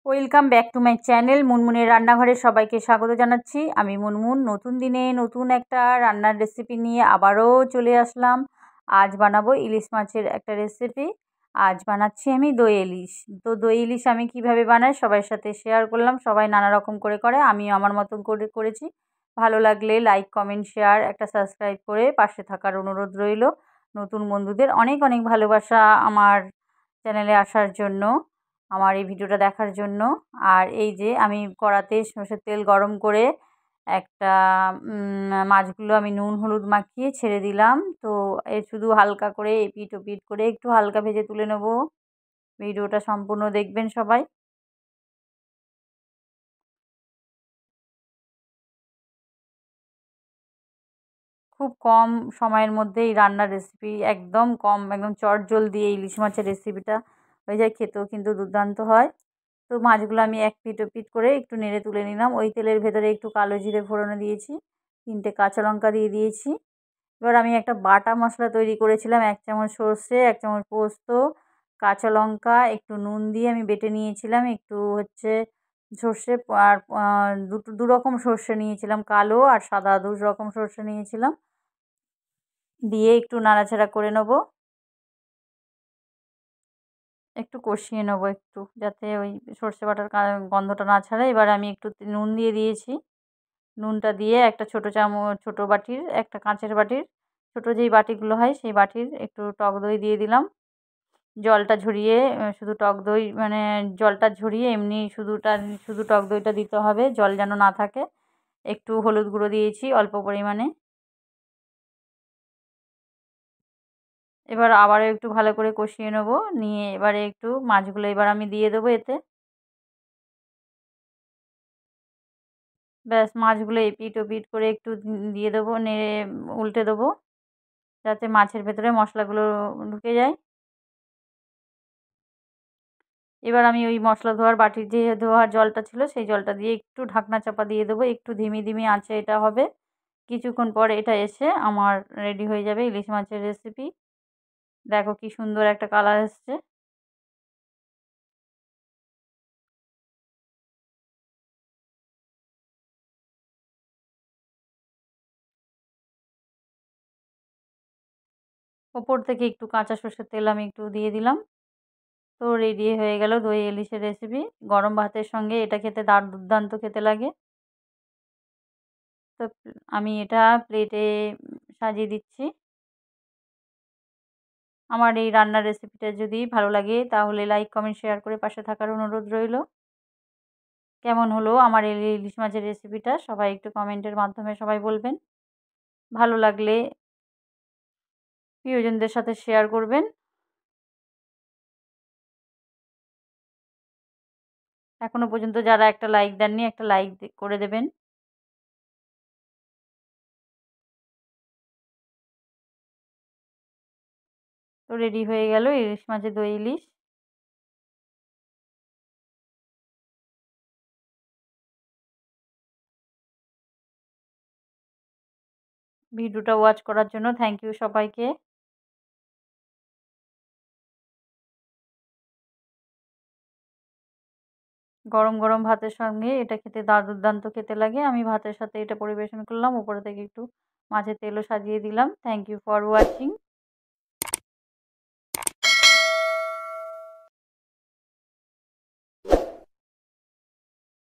Welcome back to my channel মুনমুনের রান্নাঘরে সবাইকে স্বাগত জানাচ্ছি। আমি মুনমুন নতুন দিনে নতুন একটা রান্নার রেসিপি নিয়ে আবারও চলে আসলাম। আজ বানাবো ইলিশ মাছের একটা রেসিপি। আজ বানাচ্ছি আমি দই ইলিশ। তো দই ইলিশ আমি কিভাবে বানাই সবার সাথে শেয়ার করলাম। সবাই নানা রকম করে আমিও আমার মতন করেছি। ভালো লাগলে লাইক কমেন্ট শেয়ার একটা সাবস্ক্রাইব করে পাশে থাকার অনুরোধ রইল। নতুন বন্ধুদের অনেক অনেক ভালোবাসা আমার চ্যানেলে আসার জন্য, আমার এই ভিডিওটা দেখার জন্য। আর এই যে আমি কড়াতে সরষের তেল গরম করে একটা মাছগুলো আমি নুন হলুদ মাখিয়ে ছেড়ে দিলাম। তো শুধু হালকা করে এপিট ওপিট করে একটু হালকা ভেজে তুলে নেব। ভিডিওটা সম্পূর্ণ দেখবেন সবাই। খুব কম সময়ের মধ্যে এই রান্নার রেসিপি, একদম কম, একদম চটজলদি এই ইলিশ মাছের রেসিপিটা হয়ে যায়, খেতেও কিন্তু দুর্দান্ত হয়। তো মাছগুলো আমি এক পিঠ ও পিঠ করে একটু নেড়ে তুলে নিলাম। ওই তেলের ভেতরে একটু কালো জিরে ফোড়নে দিয়েছি, 3টে কাঁচা লঙ্কা দিয়ে দিয়েছি। এবার আমি একটা বাটা মশলা তৈরি করেছিলাম, 1 চামচ সর্ষে, 1 চামচ পোস্ত, কাঁচা লঙ্কা, একটু নুন দিয়ে আমি বেটে নিয়েছিলাম। একটু সর্ষে আর দু রকম সর্ষে নিয়েছিলাম, কালো আর সাদা, 2 রকম সর্ষে নিয়েছিলাম। দিয়ে একটু নাড়াচাড়া করে নেব, একটু কষিয়ে নেব একটু, যাতে ওই সর্ষে বাটার গন্ধটা না ছাড়ে। এবার আমি একটু নুন দিয়ে দিয়েছি। নুনটা দিয়ে একটা ছোটো বাটির, একটা কাঁচের বাটির, ছোটো যেই বাটিগুলো হয় সেই বাটির একটু টক দই দিয়ে দিলাম। জলটা ঝরিয়ে শুধু টক দই, মানে জলটা ঝরিয়ে এমনি শুধু টক দইটা দিতে হবে, জল যেন না থাকে। একটু হলুদ গুঁড়ো দিয়েছি অল্প পরিমাণে। এবার আবারও একটু ভালো করে কষিয়ে নেব। নিয়ে এবারে একটু মাছগুলো এবার আমি দিয়ে দেবো এতে। ব্যাস, মাছগুলো এপিট ওপিট করে একটু দিয়ে দেবো, নেড়ে উল্টে দেবো, যাতে মাছের ভেতরে মশলাগুলো ঢুকে যায়। এবার আমি ওই মশলা ধোয়ার বাটির যে ধোয়ার জলটা ছিল সেই জলটা দিয়ে একটু ঢাকনা চাপা দিয়ে দেবো। একটু ধিমি আঁচে এটা হবে। কিছুক্ষণ পরে এটা এসে আমার রেডি হয়ে যাবে ইলিশ মাছের রেসিপি। দেখো কি সুন্দর একটা কালার এসছে। ওপর থেকে একটু কাঁচা সর্ষের তেল আমি একটু দিয়ে দিলাম। তো রেডি হয়ে গেল দই ইলিশের রেসিপি। গরম ভাতের সঙ্গে এটা খেতে দুর্দান্ত খেতে লাগে। তো আমি এটা প্লেটে সাজিয়ে দিচ্ছি। আমার এই রান্নার রেসিপিটা যদি ভালো লাগে তাহলে লাইক কমেন্ট শেয়ার করে পাশে থাকার অনুরোধ রইল। কেমন হলো আমার এই ইলিশ মাছের রেসিপিটা সবাই একটু কমেন্টের মাধ্যমে সবাই বলবেন। ভালো লাগলে প্রিয়জনদের সাথে শেয়ার করবেন। এখনো পর্যন্ত যারা একটা লাইক দেননি, একটা লাইক করে দেবেন। তো রেডি হয়ে গেল ইলিশ মাছের দই ইলিশ। ভিডিওটা ওয়াচ করার জন্য থ্যাংক ইউ সবাইকে। গরম গরম ভাতের সঙ্গে এটা খেতে দুর্দান্ত খেতে লাগে। আমি ভাতের সাথে এটা পরিবেশন করলাম। উপরে থেকে একটু মাছের তেলও সাজিয়ে দিলাম। Thank you for watching.